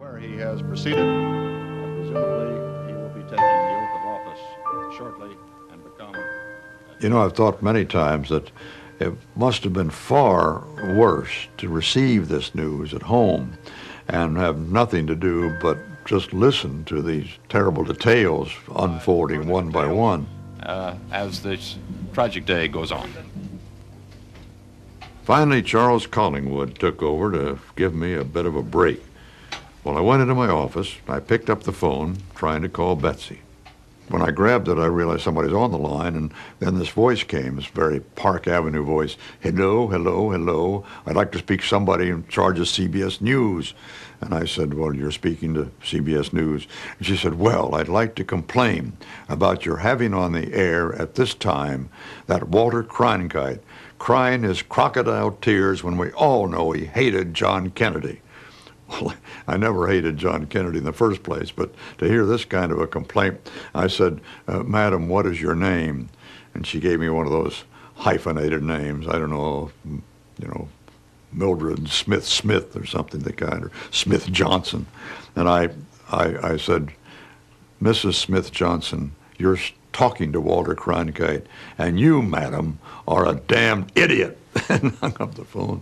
Where he has proceeded, presumably he will be taking the oath of office shortly and become... You know, I've thought many times that it must have been far worse to receive this news at home and have nothing to do but just listen to these terrible details unfolding one by one. As this tragic day goes on. Finally, Charles Collingwood took over to give me a bit of a break. Well, I went into my office. I picked up the phone, trying to call Betsy. When I grabbed it, I realized somebody's on the line, and then this voice came, this very Park Avenue voice. Hello, hello, hello. I'd like to speak to somebody in charge of CBS News. And I said, well, you're speaking to CBS News. And she said, well, I'd like to complain about your having on the air at this time that Walter Cronkite crying his crocodile tears when we all know he hated John Kennedy. Well, I never hated John Kennedy in the first place, but to hear this kind of a complaint, I said, Madam, what is your name? And she gave me one of those hyphenated names. I don't know, Mildred Smith or something, the kind, or Smith Johnson. And I said, Mrs. Smith Johnson, you're talking to Walter Cronkite, and you, madam, are a damned idiot. And hung up the phone.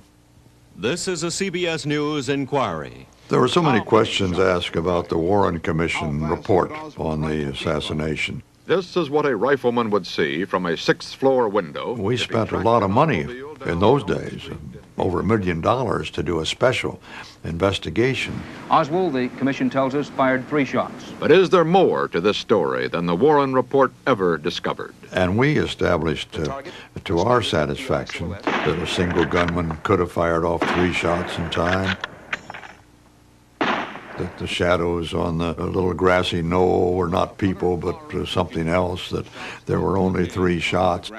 This is a CBS News inquiry. There were so many questions asked about the Warren Commission report on the assassination. This is what a rifleman would see from a sixth-floor window. We spent a lot of money in those days, over $1 million, to do a special investigation. Oswald, the commission tells us, fired 3 shots. But is there more to this story than the Warren report ever discovered? And we established, to our satisfaction, that a single gunman could have fired off 3 shots in time. That the shadows on the little grassy knoll were not people, but something else, that there were only 3 shots.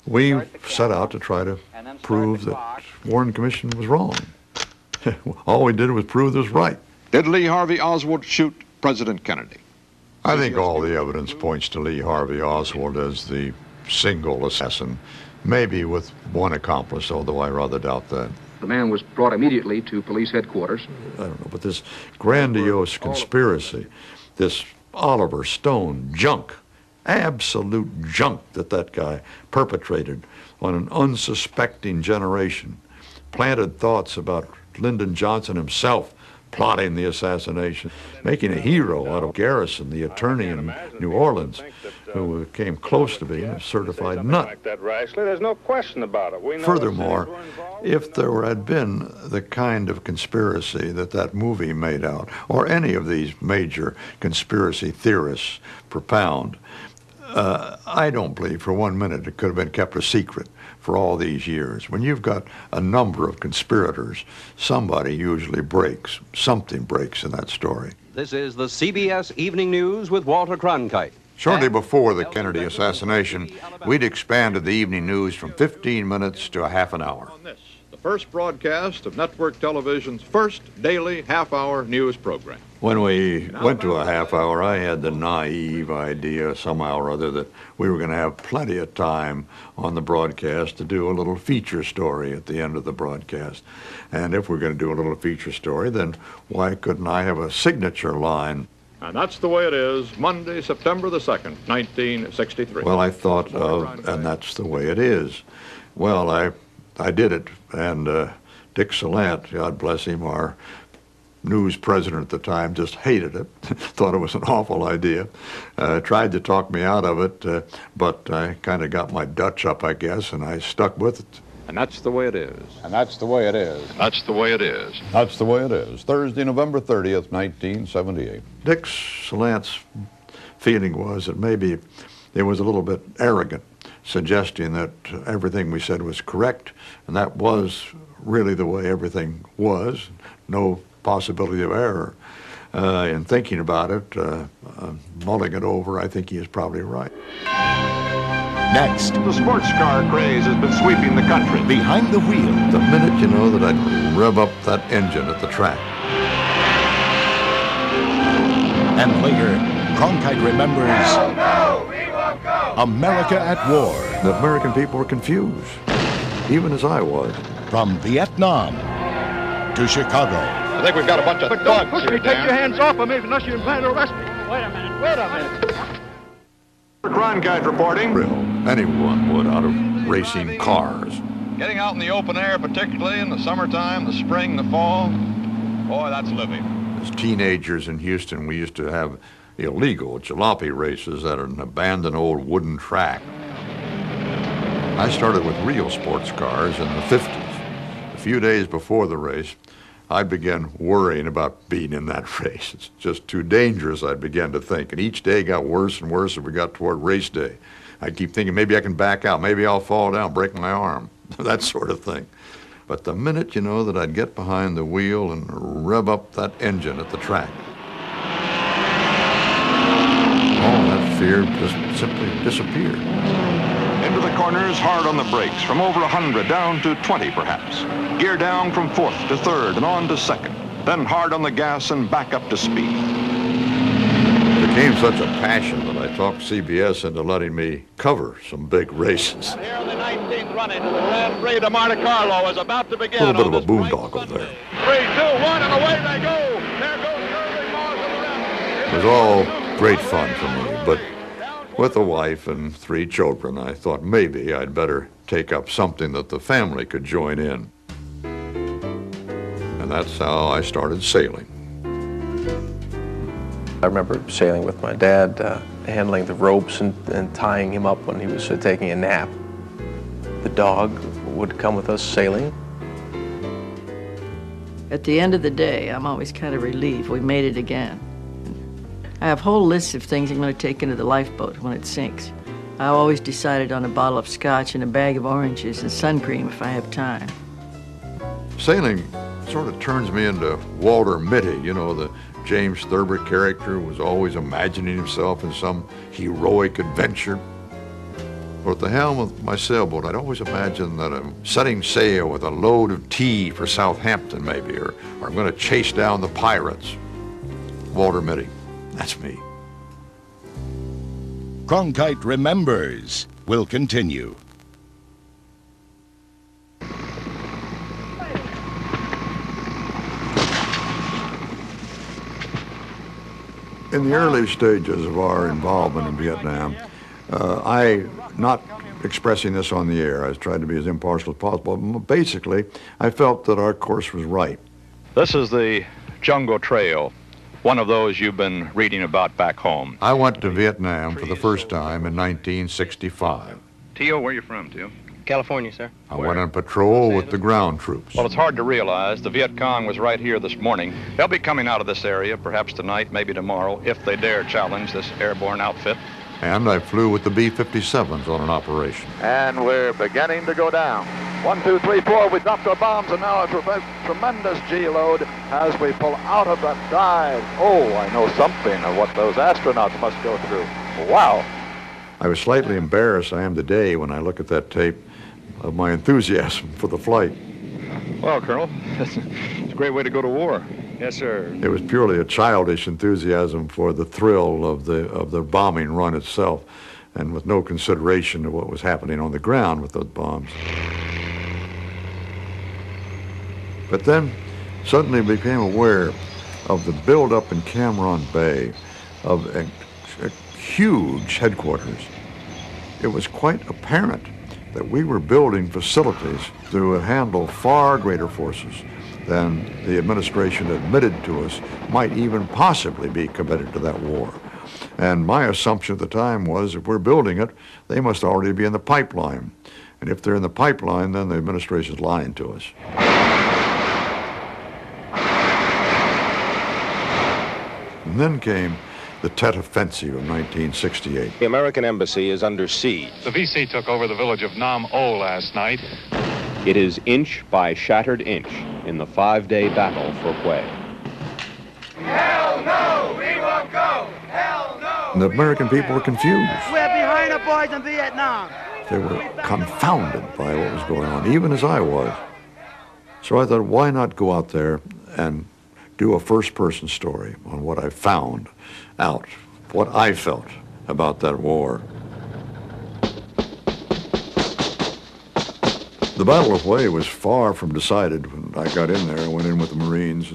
We set out to try to prove that Warren Commission was wrong. All we did was prove this right. Did Lee Harvey Oswald shoot President Kennedy? I think all the evidence points to Lee Harvey Oswald as the single assassin, maybe with one accomplice, although I rather doubt that. The man was brought immediately to police headquarters. I don't know, but this grandiose conspiracy, this Oliver Stone junk, absolute junk that guy perpetrated on an unsuspecting generation, planted thoughts about Lyndon Johnson himself plotting the assassination, making a hero out of Garrison, the attorney in New Orleans, who came close to being a certified nut. There's no question about it. Furthermore, if there had been the kind of conspiracy that movie made out, or any of these major conspiracy theorists propound, I don't believe for 1 minute it could have been kept a secret for all these years. When you've got a number of conspirators, somebody usually breaks. Something breaks in that story. This is the CBS Evening News with Walter Cronkite. Shortly before the Kennedy assassination, we'd expanded the evening news from 15 minutes to a half an hour. The first broadcast of network television's first daily half-hour news program. When we went to a half hour, I had the naive idea somehow or other that we were going to have plenty of time on the broadcast to do a little feature story at the end of the broadcast. And if we're going to do a little feature story, then why couldn't I have a signature line? And that's the way it is, Monday, September the 2nd, 1963. Well, I thought of, and that's the way it is. Well, I did it, and Dick Salant, God bless him, our news president at the time, just hated it, thought it was an awful idea, tried to talk me out of it, but I kind of got my Dutch up, I guess, and I stuck with it. And that's the way it is. And that's the way it is. That's the way it is. That's the way it is. Thursday, November 30th, 1978. Dick Salant's feeling was that maybe it was a little bit arrogant, suggesting that everything we said was correct, and that was really the way everything was, no possibility of error. In thinking about it, mulling it over, I think he is probably right. Next, The sports car craze has been sweeping the country. behind the wheel, The minute you know that I'd rev up that engine at the track. and later, Cronkite remembers America at War. The American people were confused, even as I was. From Vietnam to Chicago, think we've got a bunch of thugs here, Dan. hands off of me unless you plan to arrest me. Wait a minute. Cronkite reporting. Thrill anyone would out of racing cars. Getting out in the open air, particularly in the summertime, the spring, the fall, boy, that's living. As teenagers in Houston, we used to have illegal jalopy races at an abandoned old wooden track. I started with real sports cars in the 50s. A few days before the race, I began worrying about being in that race. It's just too dangerous, I began to think. And each day got worse and worse as we got toward race day. I keep thinking maybe I can back out, maybe I'll fall down, break my arm, that sort of thing. But the minute, that I'd get behind the wheel and rev up that engine at the track, all that fear just simply disappeared. Into the corners, hard on the brakes, from over 100 down to 20 perhaps. Gear down from 4th to 3rd and on to 2nd. Then hard on the gas and back up to speed. It became such a passion that I talked CBS into letting me cover some big races. Here in the 19th running of the Grand Prix de Monte Carlo is about to begin. A little bit of a boondoggle there. 3, 2, 1, and away they go. There goes Irving Moss and the rest. It was all great fun for me, but with a wife and 3 children, I thought maybe I'd better take up something that the family could join in. And that's how I started sailing. I remember sailing with my dad, handling the ropes and tying him up when he was taking a nap. The dog would come with us sailing. At the end of the day, I'm always kind of relieved we made it again. I have whole lists of things I'm going to take into the lifeboat when it sinks. I always decided on a bottle of scotch and a bag of oranges and sun cream if I have time. Sailing sort of turns me into Walter Mitty, the James Thurber character was always imagining himself in some heroic adventure. Or at the helm of my sailboat, I'd always imagine that I'm setting sail with a load of tea for Southampton, maybe, or I'm going to chase down the pirates. Walter Mitty, that's me. Cronkite Remembers will continue. In the early stages of our involvement in Vietnam, not expressing this on the air, I tried to be as impartial as possible. Basically, I felt that our course was right. This is the Jungle Trail, one of those you've been reading about back home. I went to Vietnam for the first time in 1965. Tio, where are you from, Tio? California, sir. I went on patrol with the ground troops. Well, it's hard to realize the Viet Cong was right here this morning. They'll be coming out of this area, perhaps tonight, maybe tomorrow, if they dare challenge this airborne outfit. And I flew with the B-57s on an operation. And we're beginning to go down. 1, 2, 3, 4. We dropped our bombs, and now a tremendous G-load as we pull out of that dive. Oh, I know something of what those astronauts must go through. Wow. I was slightly embarrassed, I am today, when I look at that tape, of my enthusiasm for the flight. Well, Colonel, it's a great way to go to war. Yes, sir. It was purely a childish enthusiasm for the thrill of the bombing run itself, and with no consideration of what was happening on the ground with those bombs. But then, suddenly became aware of the buildup in Cam Ranh Bay of a huge headquarters. It was quite apparent that we were building facilities to handle far greater forces than the administration admitted to us might even possibly be committed to that war. And my assumption at the time was if we're building it, they must already be in the pipeline. And if they're in the pipeline, then the administration's lying to us. And then came the Tet Offensive of 1968. The American embassy is under siege. The VC took over the village of Nam O last night. It is inch by shattered inch in the 5-day battle for Hue. Hell no, we won't go. Hell no. And the American people were confused. We're behind the boys in Vietnam. They were confounded by what was going on, even as I was. So I thought, why not go out there and do a first-person story on what I found out, what I felt about that war. The Battle of Hue was far from decided when I got in there. I went in with the Marines.